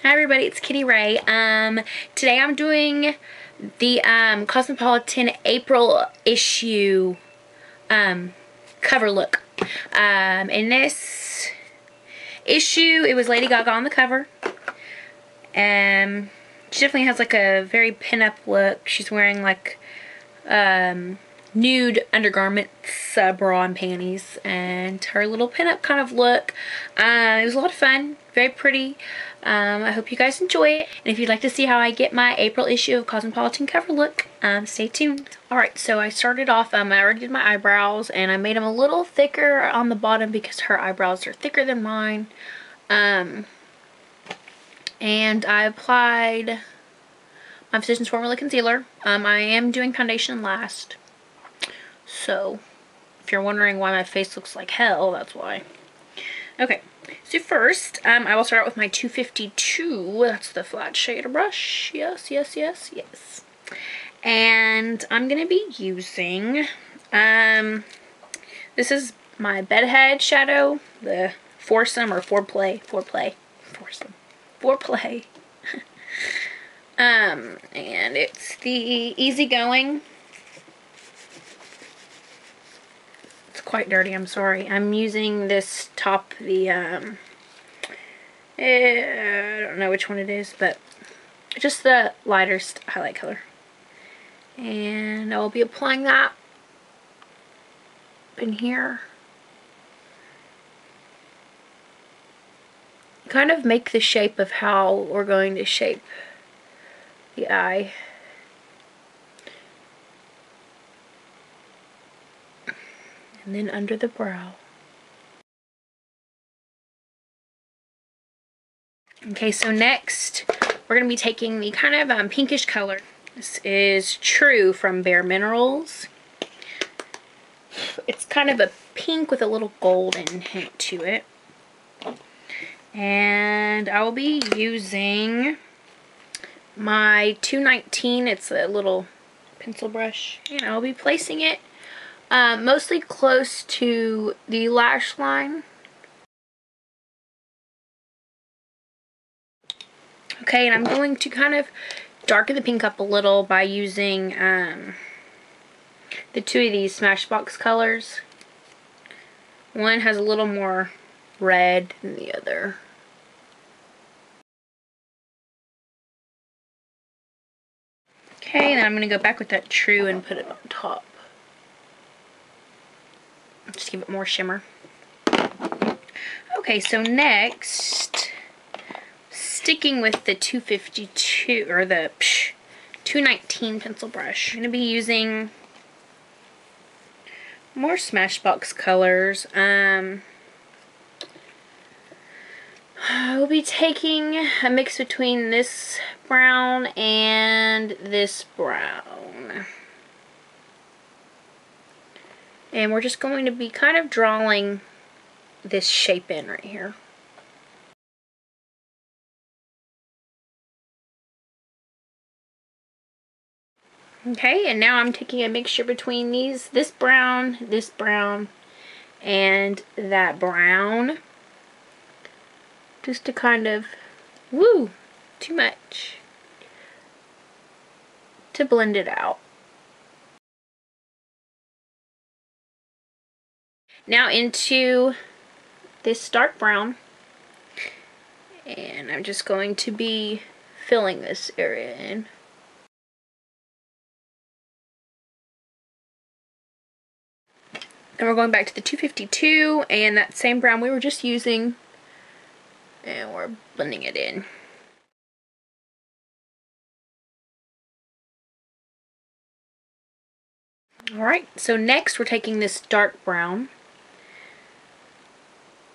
Hi everybody, it's Kitty Ray. Today I'm doing the Cosmopolitan April issue cover look. In this issue, it was Lady Gaga on the cover. She definitely has like a very pin-up look. She's wearing like nude undergarments, bra and panties, and her little pin-up kind of look. It was a lot of fun, very pretty. I hope you guys enjoy it, and if you'd like to see how I get my April issue of Cosmopolitan cover look, stay tuned. Alright, so I started off, I already did my eyebrows, and I made them a little thicker on the bottom because her eyebrows are thicker than mine. And I applied my Physicians Formula concealer. I am doing foundation last. So, if you're wondering why my face looks like hell, that's why. Okay, so first, I will start out with my 252. That's the flat shader brush. Yes. And I'm going to be using, this is my BEDHEAD shadow, the Foursome or Foreplay. And it's the Easygoing. It's quite dirty, I'm sorry. I'm using this top, the, I don't know which one it is, but just the lightest highlight color. And I'll be applying that in here. Kind of make the shape of how we're going to shape the eye. And then under the brow. Okay, so next we're going to be taking the kind of pinkish color. This is True from Bare Minerals. It's kind of a pink with a little golden hint to it. And I will be using my 219. It's a little pencil brush. And I'll be placing it mostly close to the lash line. Okay, and I'm going to kind of darken the pink up a little by using the two of these Smashbox colors. One has a little more red than the other. Okay, then I'm going to go back with that True and put it on top. Just give it more shimmer. Okay, so next, sticking with the 252, or the 219 pencil brush, I'm going to be using more Smashbox colors. I'll be taking a mix between this brown and this brown. And we're just going to be kind of drawing this shape in right here. Okay, and now I'm taking a mixture between this brown, and that brown. Just to kind of, too much. To blend it out. Now into this dark brown, and I'm just going to be filling this area in. And we're going back to the 252 and that same brown we were just using, and we're blending it in. Alright, so next we're taking this dark brown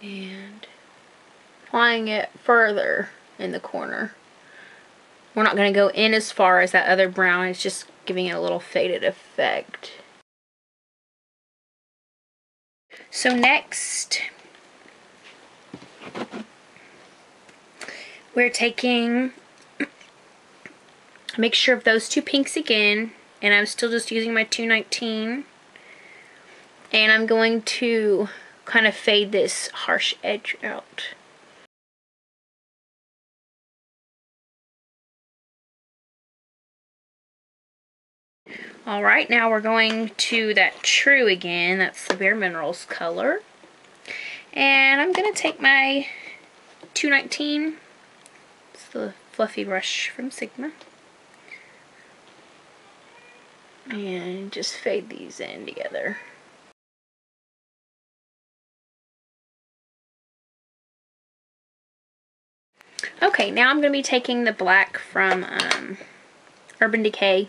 and applying it further in the corner. We're not going to go in as far as that other brown, it's just giving it a little faded effect. So next, we're taking a mixture of those two pinks again, and I'm still just using my 219, and I'm going to kind of fade this harsh edge out. Alright, now we're going to that True again. That's the Bare Minerals color. And I'm going to take my 219. It's the fluffy brush from Sigma. And just fade these in together. Okay, now I'm going to be taking the black from Urban Decay.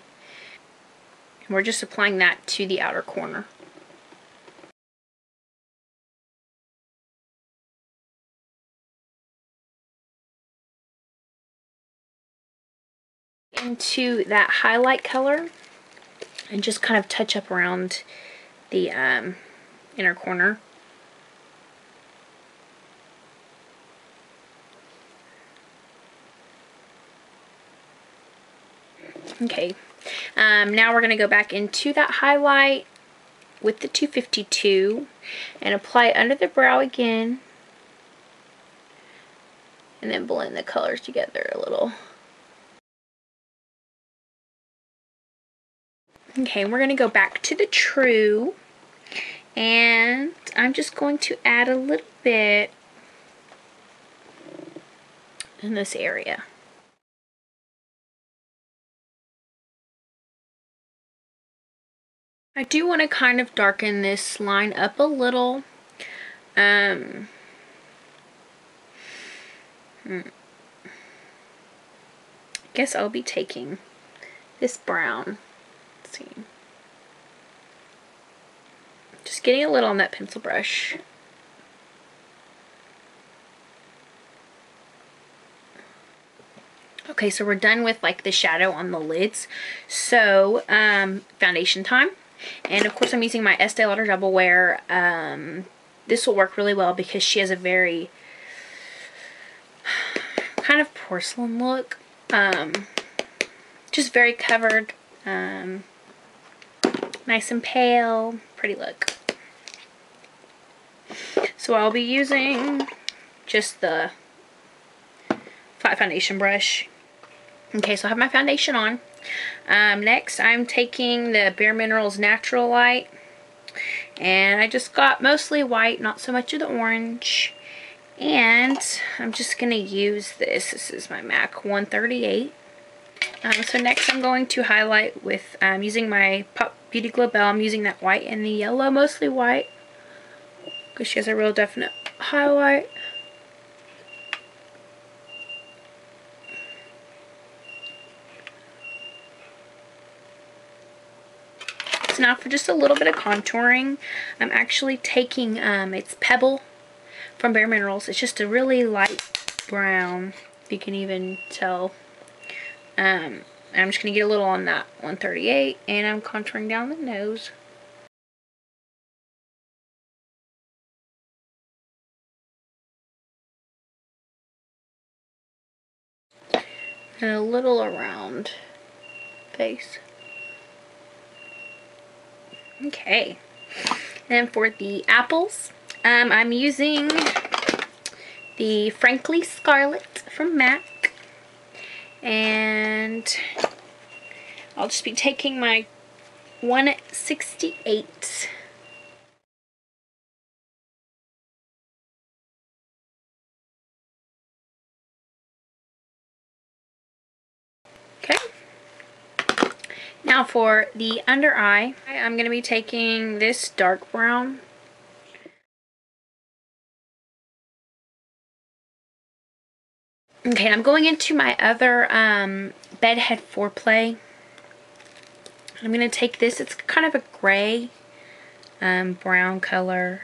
And we're just applying that to the outer corner. Into that highlight color and just kind of touch up around the inner corner. Okay, now we're going to go back into that highlight with the 252 and apply it under the brow again, and then blend the colors together a little. Okay, we're going to go back to the True, and I'm just going to add a little bit in this area. I do want to kind of darken this line up a little. I guess I'll be taking this brown. Let's see. Just getting a little on that pencil brush. Okay, so we're done with like the shadow on the lids. So, foundation time. And of course I'm using my Estee Lauder Double Wear. This will work really well because she has a very kind of porcelain look. Just very covered. Nice and pale. Pretty look. So I'll be using just the flat foundation brush. Okay, so I have my foundation on. Next, I'm taking the Bare Minerals Natural Light. And I just got mostly white, not so much of the orange. And I'm just going to use this. This is my MAC 138. So next I'm going to highlight with, using my Pop Beauty Glow Bell. I'm using that white and the yellow, mostly white, because she has a real definite highlight. So now for just a little bit of contouring, I'm actually taking, it's Pebble from Bare Minerals. It's just a really light brown, if you can even tell. I'm just going to get a little on that 138, and I'm contouring down the nose. And a little around face. Okay. And for the apples, I'm using the Frankly Scarlet from MAC. And I'll just be taking my 168. Okay. Now for the under eye, I'm going to be taking this dark brown. Okay, I'm going into my other Bedhead Foreplay. I'm going to take this, it's kind of a gray brown color,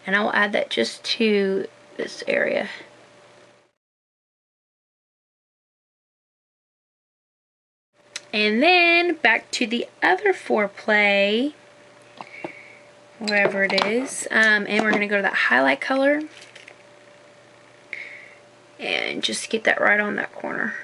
and I'll add that just to this area. And then back to the other Foreplay, wherever it is, and we're going to go to that highlight color and just get that right on that corner.